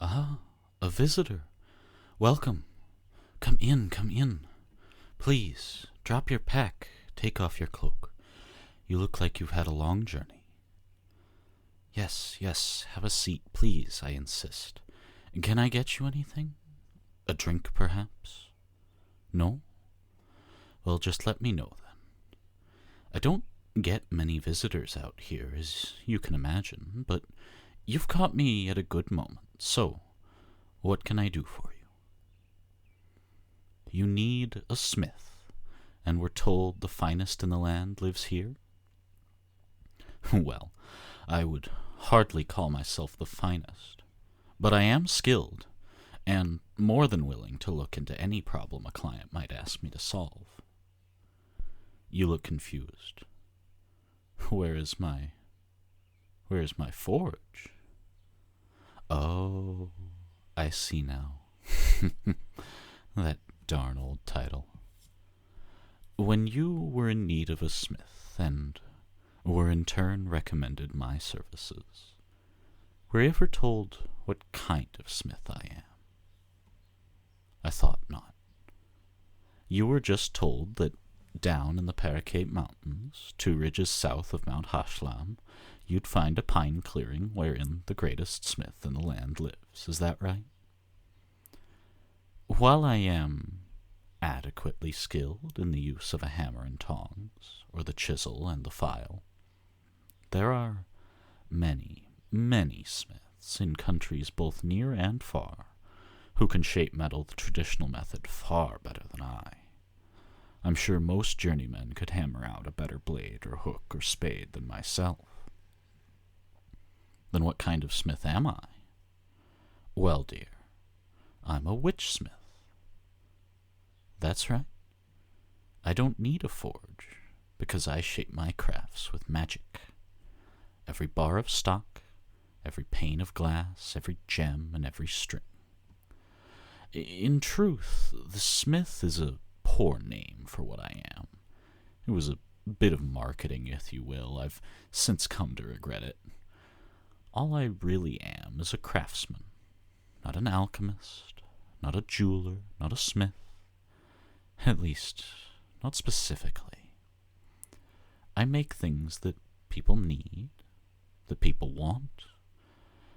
Ah, a visitor. Welcome. Come in, come in. Please, drop your pack, take off your cloak. You look like you've had a long journey. Yes, yes, have a seat, please, I insist. Can I get you anything? A drink, perhaps? No? Well, just let me know then. I don't get many visitors out here, as you can imagine, but you've caught me at a good moment, so what can I do for you? You need a smith, and we're told the finest in the land lives here? Well, I would hardly call myself the finest, but I am skilled, and more than willing to look into any problem a client might ask me to solve. You look confused. Where is my forge? Oh, I see now. That darn old title. When you were in need of a smith, and were in turn recommended my services, were you ever told what kind of smith I am? I thought not. You were just told that down in the Paracape Mountains, 2 ridges south of Mount Hashlam, you'd find a pine clearing wherein the greatest smith in the land lives. Is that right? While I am adequately skilled in the use of a hammer and tongs, or the chisel and the file, there are many, many smiths in countries both near and far who can shape metal the traditional method far better than I. I'm sure most journeymen could hammer out a better blade or hook or spade than myself. Then what kind of smith am I? Well, dear, I'm a witch-smith. That's right. I don't need a forge, because I shape my crafts with magic. Every bar of stock, every pane of glass, every gem, and every string. In truth, the smith is a poor name for what I am. It was a bit of marketing, if you will. I've since come to regret it. All I really am is a craftsman, not an alchemist, not a jeweler, not a smith. At least, not specifically. I make things that people need, that people want,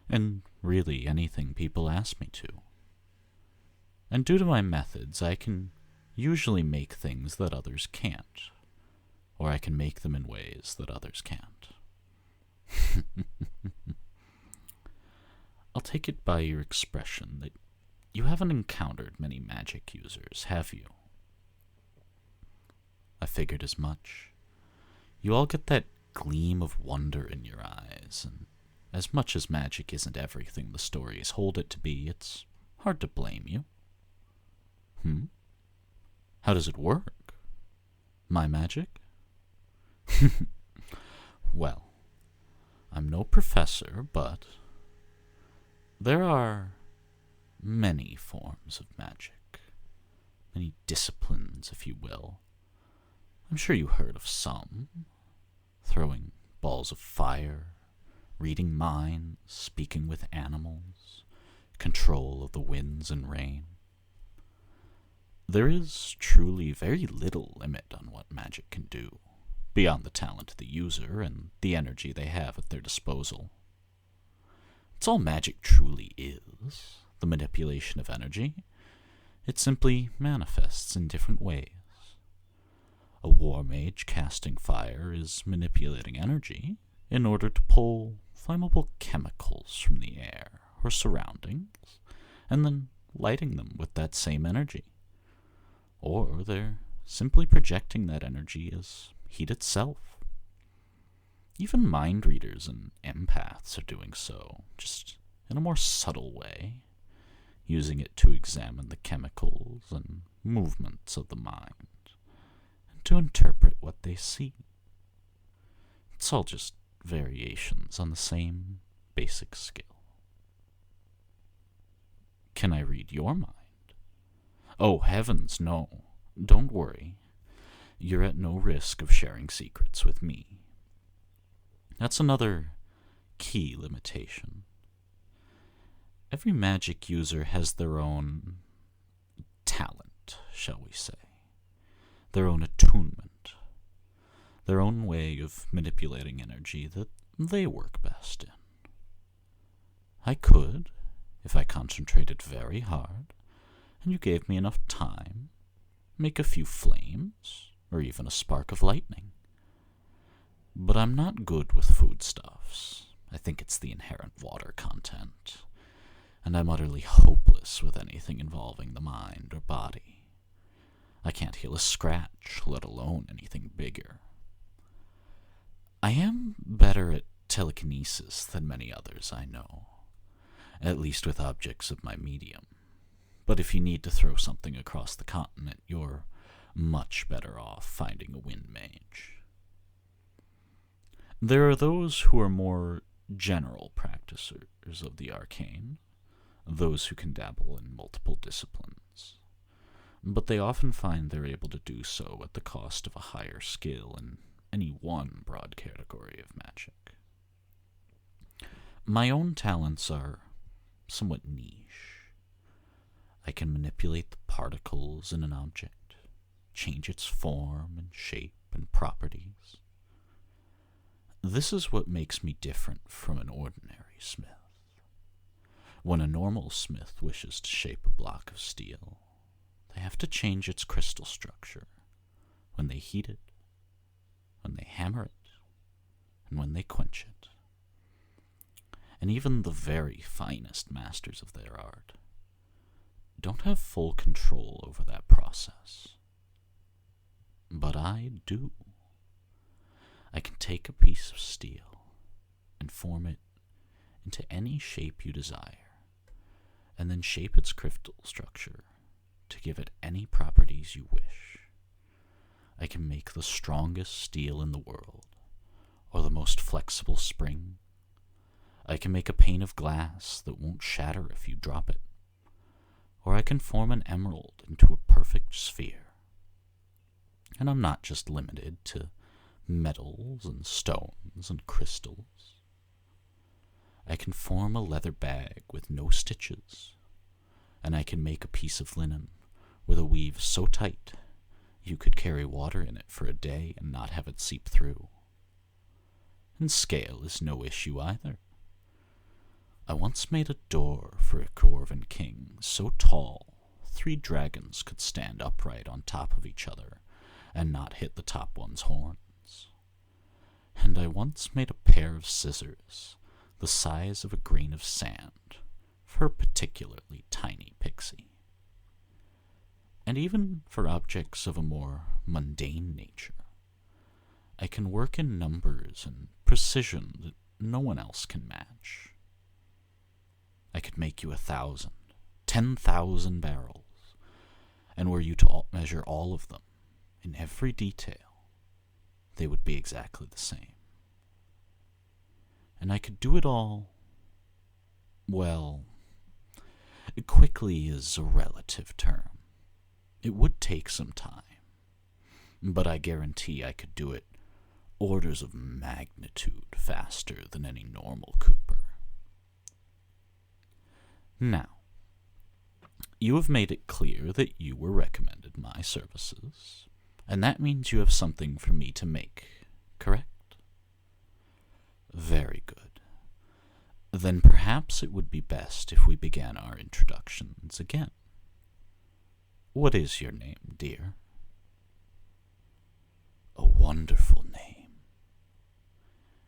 and really anything people ask me to. And due to my methods, I can usually make things that others can't, or I can make them in ways that others can't. I'll take it by your expression that you haven't encountered many magic users, have you? I figured as much. You all get that gleam of wonder in your eyes, and as much as magic isn't everything the stories hold it to be, it's hard to blame you. How does it work? My magic? Well, I'm no professor, but there are many forms of magic, many disciplines, if you will. I'm sure you heard of some. Throwing balls of fire, reading minds, speaking with animals, control of the winds and rain. There is truly very little limit on what magic can do, beyond the talent of the user and the energy they have at their disposal. It's all magic truly is, the manipulation of energy. It simply manifests in different ways. A war mage casting fire is manipulating energy in order to pull flammable chemicals from the air or surroundings, and then lighting them with that same energy. Or they're simply projecting that energy as heat itself. Even mind readers and empaths are doing so, just in a more subtle way, using it to examine the chemicals and movements of the mind, and to interpret what they see. It's all just variations on the same basic skill. Can I read your mind? Oh, heavens, no. Don't worry. You're at no risk of sharing secrets with me. That's another key limitation. Every magic user has their own talent, shall we say, their own attunement, their own way of manipulating energy that they work best in. I could, if I concentrated very hard, and you gave me enough time, make a few flames, or even a spark of lightning. But I'm not good with foodstuffs. I think it's the inherent water content, and I'm utterly hopeless with anything involving the mind or body. I can't heal a scratch, let alone anything bigger. I am better at telekinesis than many others I know, at least with objects of my medium. But if you need to throw something across the continent, you're much better off finding a wind mage. There are those who are more general practitioners of the arcane, those who can dabble in multiple disciplines, but they often find they're able to do so at the cost of a higher skill in any one broad category of magic. My own talents are somewhat niche. I can manipulate the particles in an object, change its form and shape and properties. This is what makes me different from an ordinary smith. When a normal smith wishes to shape a block of steel, they have to change its crystal structure when they heat it, when they hammer it, and when they quench it. And even the very finest masters of their art don't have full control over that process. But I do. I can take a piece of steel and form it into any shape you desire, and then shape its crystal structure to give it any properties you wish. I can make the strongest steel in the world, or the most flexible spring. I can make a pane of glass that won't shatter if you drop it, or I can form an emerald into a perfect sphere. And I'm not just limited to metals and stones and crystals. I can form a leather bag with no stitches, and I can make a piece of linen with a weave so tight you could carry water in it for a day and not have it seep through. And scale is no issue either. I once made a door for a dwarven king so tall 3 dragons could stand upright on top of each other and not hit the top one's horns. And I once made a pair of scissors the size of a grain of sand for a particularly tiny pixie. And even for objects of a more mundane nature, I can work in numbers and precision that no one else can match. I could make you 1,000, 10,000 barrels, and were you to measure all of them in every detail, they would be exactly the same. And I could do it all, well, quickly is a relative term. It would take some time, but I guarantee I could do it orders of magnitude faster than any normal cooper. Now, you have made it clear that you were recommended my services, and that means you have something for me to make, correct? Very good. Then perhaps it would be best if we began our introductions again. What is your name, dear? A wonderful name.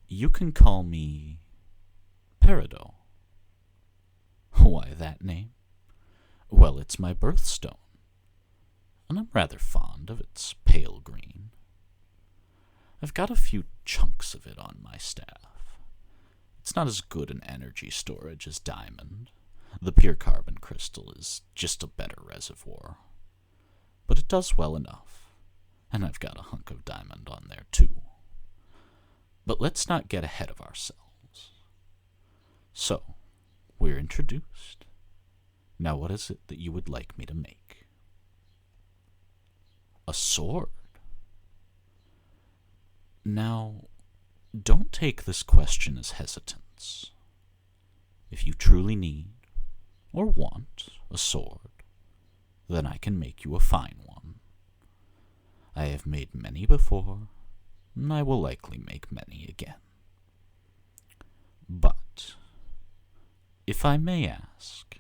You can call me Peridot. Why that name? Well, it's my birthstone, and I'm rather fond of its pale green. I've got a few chunks of it on my staff. It's not as good an energy storage as diamond. The pure carbon crystal is just a better reservoir. But it does well enough, and I've got a hunk of diamond on there too. But let's not get ahead of ourselves. So, we're introduced. Now what is it that you would like me to make? A sword? Now, don't take this question as hesitance. If you truly need, or want a sword, then I can make you a fine one. I have made many before, and I will likely make many again. But, if I may ask,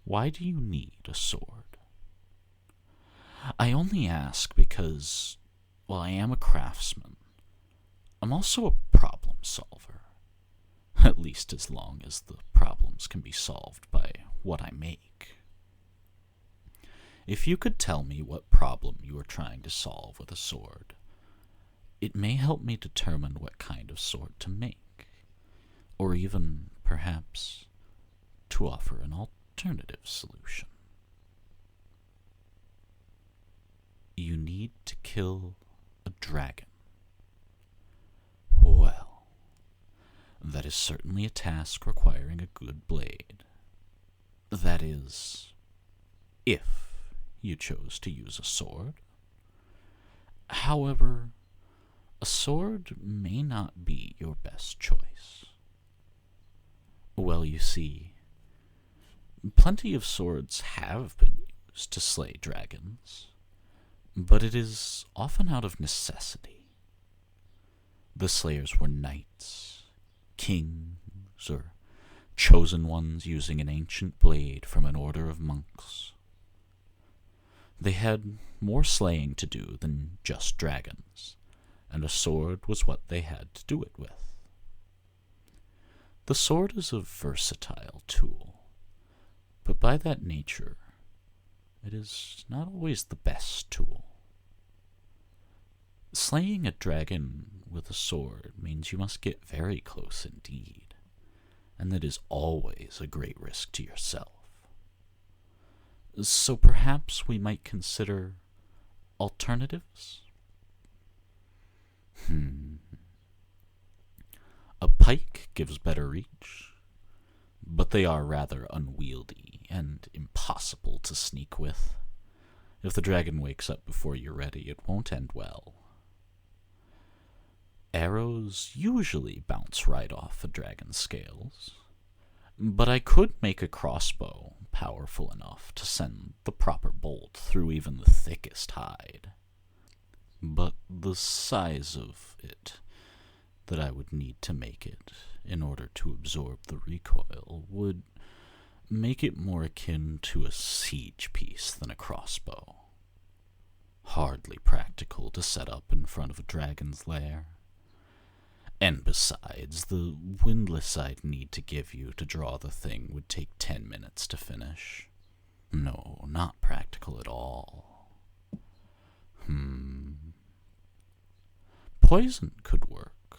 why do you need a sword? I only ask because, while I am a craftsman, I'm also a problem solver, at least as long as the problems can be solved by what I make. If you could tell me what problem you are trying to solve with a sword, it may help me determine what kind of sword to make, or even, perhaps, to offer an alternative solution. You need to kill a dragon. Well, that is certainly a task requiring a good blade. That is, if you chose to use a sword. However, a sword may not be your best choice. Well, you see, plenty of swords have been used to slay dragons, but it is often out of necessity. The slayers were knights, kings, or chosen ones using an ancient blade from an order of monks. They had more slaying to do than just dragons, and a sword was what they had to do it with. The sword is a versatile tool, but by that nature, it is not always the best tool. Slaying a dragon with a sword means you must get very close indeed, and that is always a great risk to yourself. So perhaps we might consider alternatives? A pike gives better reach, but they are rather unwieldy and impossible to sneak with. If the dragon wakes up before you're ready, it won't end well. Arrows usually bounce right off a dragon's scales, but I could make a crossbow powerful enough to send the proper bolt through even the thickest hide. But the size of it that I would need to make it in order to absorb the recoil would make it more akin to a siege piece than a crossbow. Hardly practical to set up in front of a dragon's lair. And besides, the windlass I'd need to give you to draw the thing would take 10 minutes to finish. No, not practical at all. Poison could work,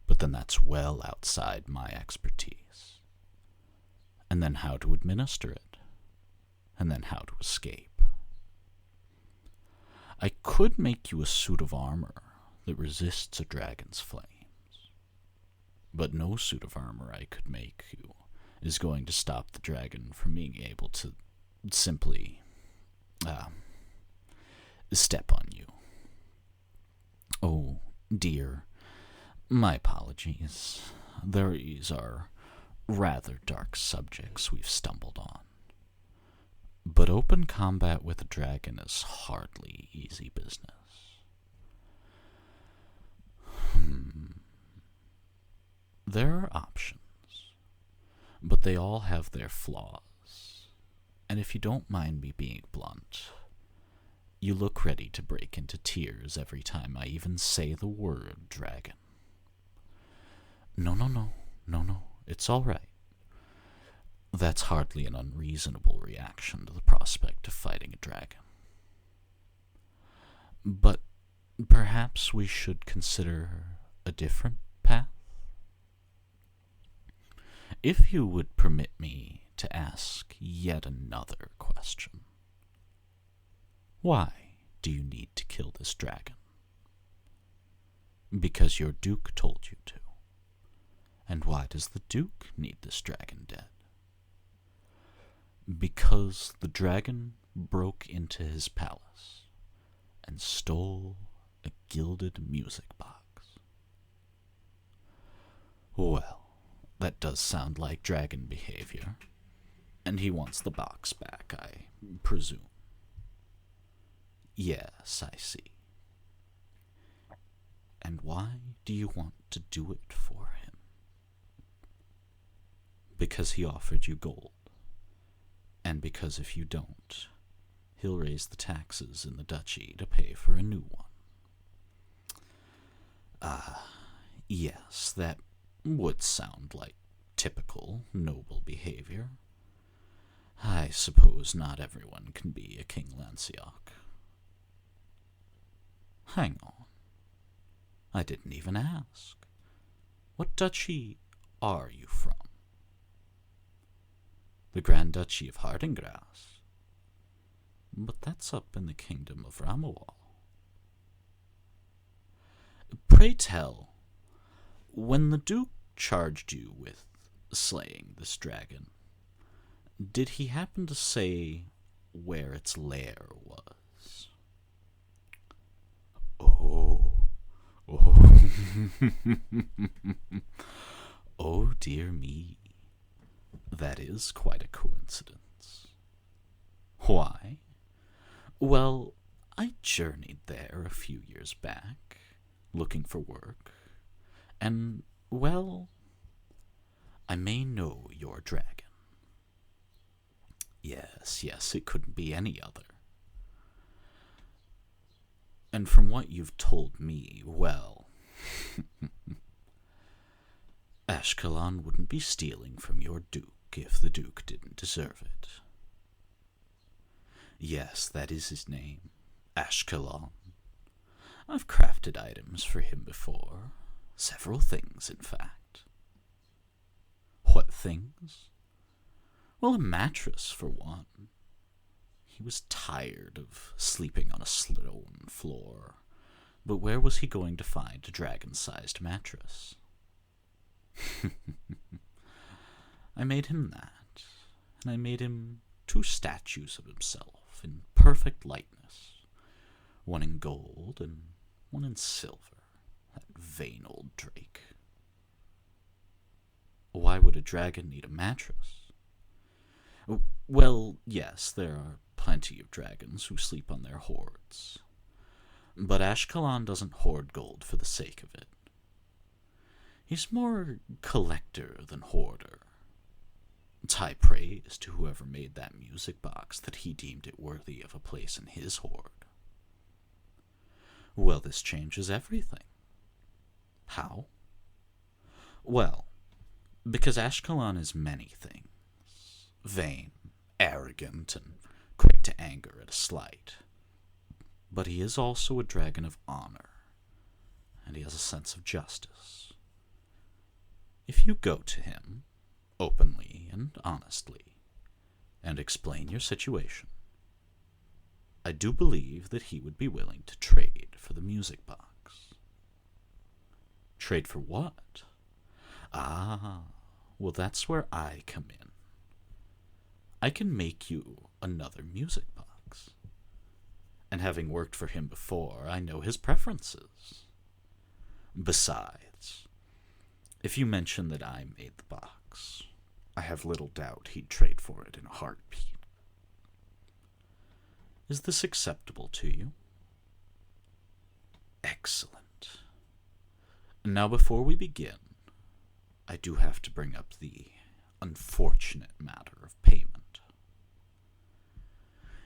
but then that's well outside my expertise. And then how to administer it, and then how to escape. I could make you a suit of armor that resists a dragon's flames. But no suit of armor I could make you is going to stop the dragon from being able to simply step on you. Oh, dear, my apologies. These are rather dark subjects we've stumbled on. But open combat with a dragon is hardly easy business. There are options, but they all have their flaws. And if you don't mind me being blunt, you look ready to break into tears every time I even say the word dragon. No, it's all right. That's hardly an unreasonable reaction to the prospect of fighting a dragon. But perhaps we should consider a different path? If you would permit me to ask yet another question. Why do you need to kill this dragon? Because your duke told you to. And why does the duke need this dragon dead? Because the dragon broke into his palace and stole a gilded music box. Well, that does sound like dragon behavior. And he wants the box back, I presume. Yes, I see. And why do you want to do it for him? Because he offered you gold, and because if you don't, he'll raise the taxes in the duchy to pay for a new one. Yes, that would sound like typical noble behavior. I suppose not everyone can be a King Lancioc. Hang on. I didn't even ask. What duchy are you from? The Grand Duchy of Hardingrass. But that's up in the kingdom of Ramawal. Pray tell, when the Duke charged you with slaying this dragon, did he happen to say where its lair was? Oh. Oh dear me. That is quite a coincidence. Why? Well, I journeyed there a few years back, looking for work, and, well, I may know your dragon. Yes, it couldn't be any other. And from what you've told me, well, Ashkelon wouldn't be stealing from your Duke if the Duke didn't deserve it. Yes, that is his name, Ashkelon. I've crafted items for him before, several things, in fact. What things? Well, a mattress, for one. He was tired of sleeping on a stone floor, but where was he going to find a dragon-sized mattress? I made him that, and I made him 2 statues of himself in perfect likeness, one in gold and one in silver, that vain old drake. Why would a dragon need a mattress? Well, yes, there are plenty of dragons who sleep on their hoards, but Ashkelon doesn't hoard gold for the sake of it. He's more collector than hoarder. It's high praise to whoever made that music box that he deemed it worthy of a place in his hoard. Well, this changes everything. How? Well, because Ashkelon is many things. Vain, arrogant, and quick to anger at a slight. But he is also a dragon of honor, and he has a sense of justice. If you go to him, openly and honestly, and explain your situation, I do believe that he would be willing to trade for the music box. Trade for what? Well, that's where I come in. I can make you another music box. And having worked for him before, I know his preferences. Besides, if you mention that I made the box, I have little doubt he'd trade for it in a heartbeat. Is this acceptable to you? Excellent. Now, before we begin, I do have to bring up the unfortunate matter of payment.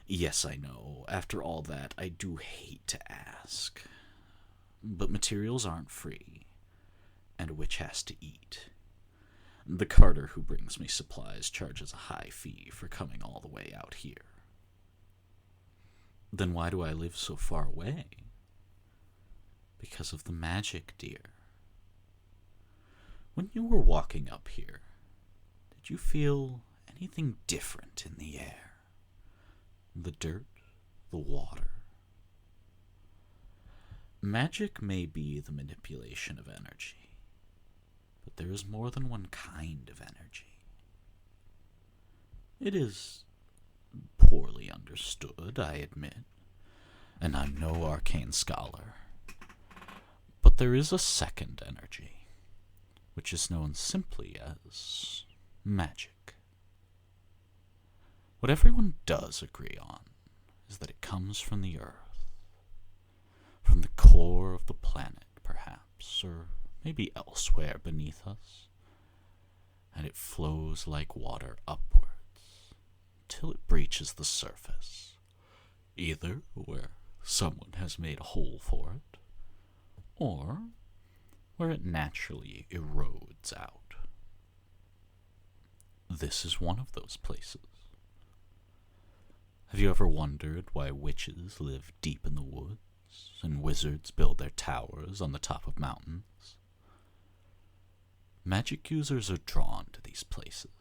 Yes, I know, after all that, I do hate to ask. But materials aren't free, and a witch has to eat. The carter who brings me supplies charges a high fee for coming all the way out here. Then why do I live so far away? Because of the magic, dear. When you were walking up here, did you feel anything different in the air? The dirt, the water. Magic may be the manipulation of energy, but there is more than one kind of energy. It is poorly understood, I admit, and I'm no arcane scholar, but there is a second energy, which is known simply as magic. What everyone does agree on is that it comes from the Earth, from the core of the planet, perhaps, or maybe elsewhere beneath us, and it flows like water upwards till it breaches the surface, either where someone has made a hole for it, or where it naturally erodes out. This is one of those places. Have you ever wondered why witches live deep in the woods and wizards build their towers on the top of mountains? Magic users are drawn to these places.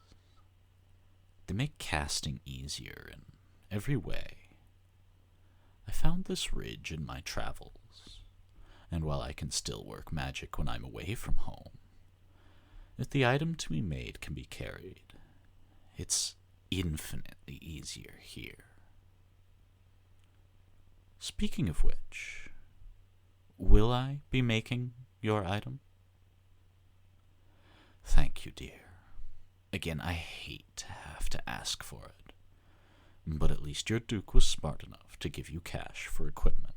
They make casting easier in every way. I found this ridge in my travels, and while I can still work magic when I'm away from home, if the item to be made can be carried, it's infinitely easier here. Speaking of which, will I be making your item? Thank you, dear. Again, I hate to have to ask for it, but at least your Duke was smart enough to give you cash for equipment,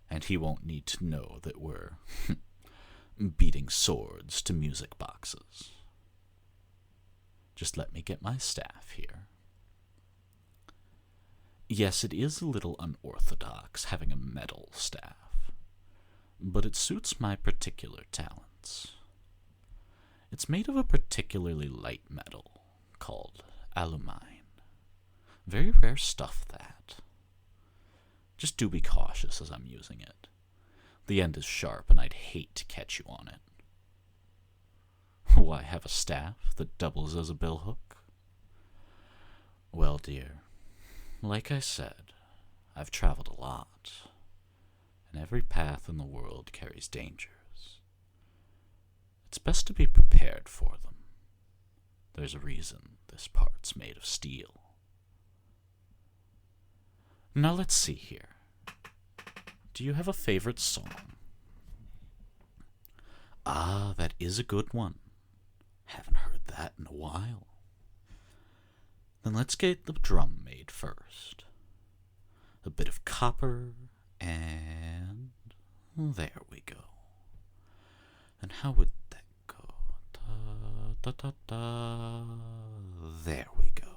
and he won't need to know that we're beating swords to music boxes. Just let me get my staff here. Yes, it is a little unorthodox having a metal staff, but it suits my particular talents. It's made of a particularly light metal called alumine. Very rare stuff, that. Just do be cautious as I'm using it. The end is sharp, and I'd hate to catch you on it. Why have a staff that doubles as a billhook? Well, dear, like I said, I've traveled a lot, and every path in the world carries dangers. It's best to be prepared for them. There's a reason this part's made of steel. Now let's see here. Do you have a favorite song? Ah, that is a good one. Haven't heard that in a while. Then let's get the drum made first. A bit of copper, and there we go. And how would that go? Da, da, da, da. There we go.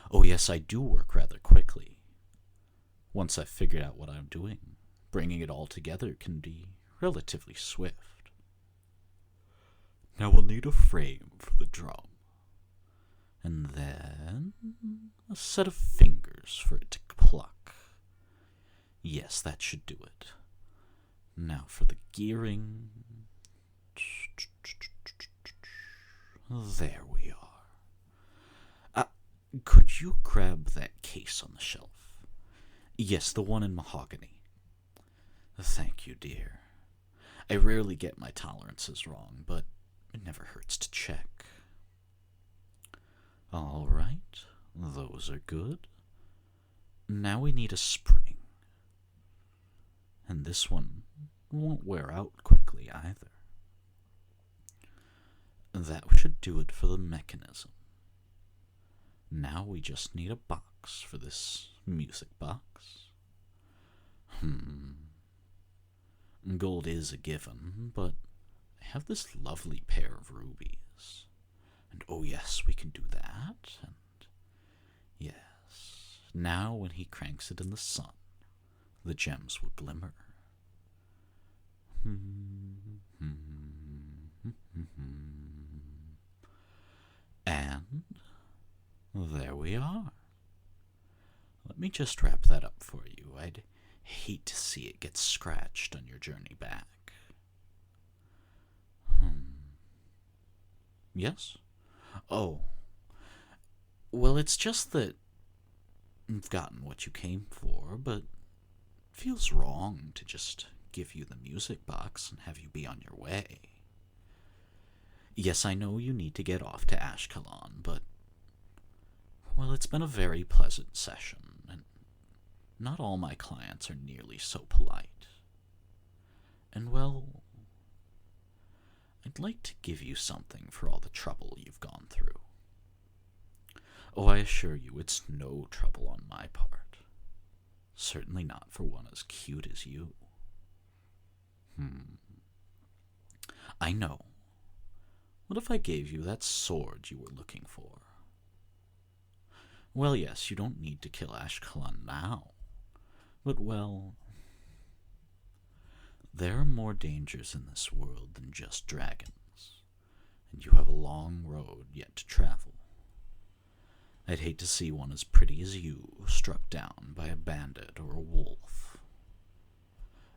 Oh yes, I do work rather quickly. Once I've figured out what I'm doing, bringing it all together can be relatively swift. Now we'll need a frame for the drum, and then a set of fingers for it to pluck. Yes, that should do it. Now for the gearing. There we are. Could you grab that case on the shelf? Yes, the one in mahogany. Thank you, dear. I rarely get my tolerances wrong, but it never hurts to check. All right, those are good. Now we need a spring. And this one won't wear out quickly either. That should do it for the mechanism. Now we just need a box for this music box. Gold is a given, but I have this lovely pair of rubies. And oh yes, we can do that. And yes, now when he cranks it in the sun, the gems will glimmer. And there we are. Let me just wrap that up for you. I'd hate to see it get scratched on your journey back. Yes? Oh. Well, it's just that you've gotten what you came for, but it feels wrong to just give you the music box and have you be on your way. Yes, I know you need to get off to Ashkelon, but well, it's been a very pleasant session, and not all my clients are nearly so polite. And well, I'd like to give you something for all the trouble you've gone through. Oh, I assure you, it's no trouble on my part. Certainly not for one as cute as you. I know. What if I gave you that sword you were looking for? Well, yes, you don't need to kill Ashkelon now. But, well, there are more dangers in this world than just dragons, and you have a long road yet to travel. I'd hate to see one as pretty as you struck down by a bandit or a wolf.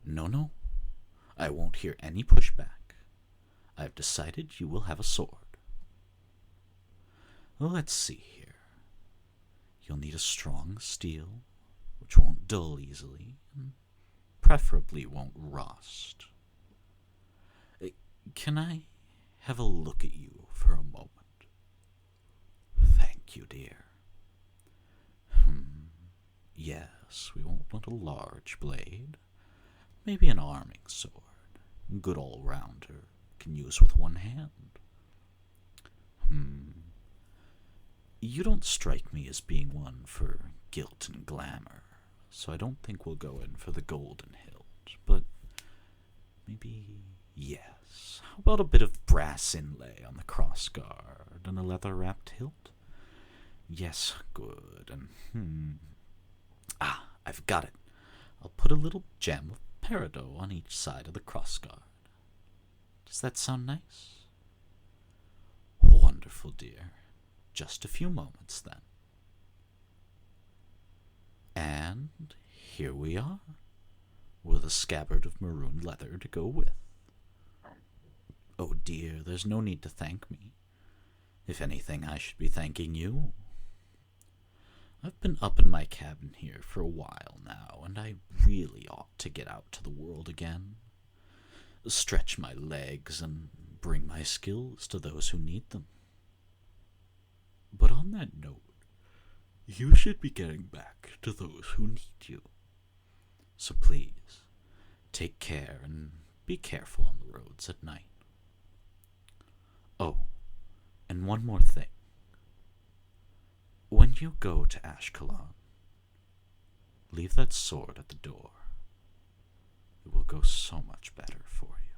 No, no, I won't hear any pushback. I've decided you will have a sword. Well, let's see here. You'll need a strong steel, which won't dull easily, and preferably won't rust. Can I have a look at you for a moment? Thank you, dear. Yes, we won't want a large blade. Maybe an arming sword. Good all-rounder. Can use with one hand. You don't strike me as being one for guilt and glamour, so I don't think we'll go in for the golden hilt, but maybe yes. How about a bit of brass inlay on the crossguard and a leather-wrapped hilt? Yes, good, and I've got it. I'll put a little gem of peridot on each side of the crossguard. Does that sound nice? Wonderful, dear. Just a few moments, then. And here we are, with a scabbard of maroon leather to go with. Oh dear, there's no need to thank me. If anything, I should be thanking you. I've been up in my cabin here for a while now, and I really ought to get out to the world again. Stretch my legs and bring my skills to those who need them. But on that note, you should be getting back to those who need you. So please, take care and be careful on the roads at night. Oh, and one more thing. When you go to Ashkelon, leave that sword at the door. It will go so much better for you.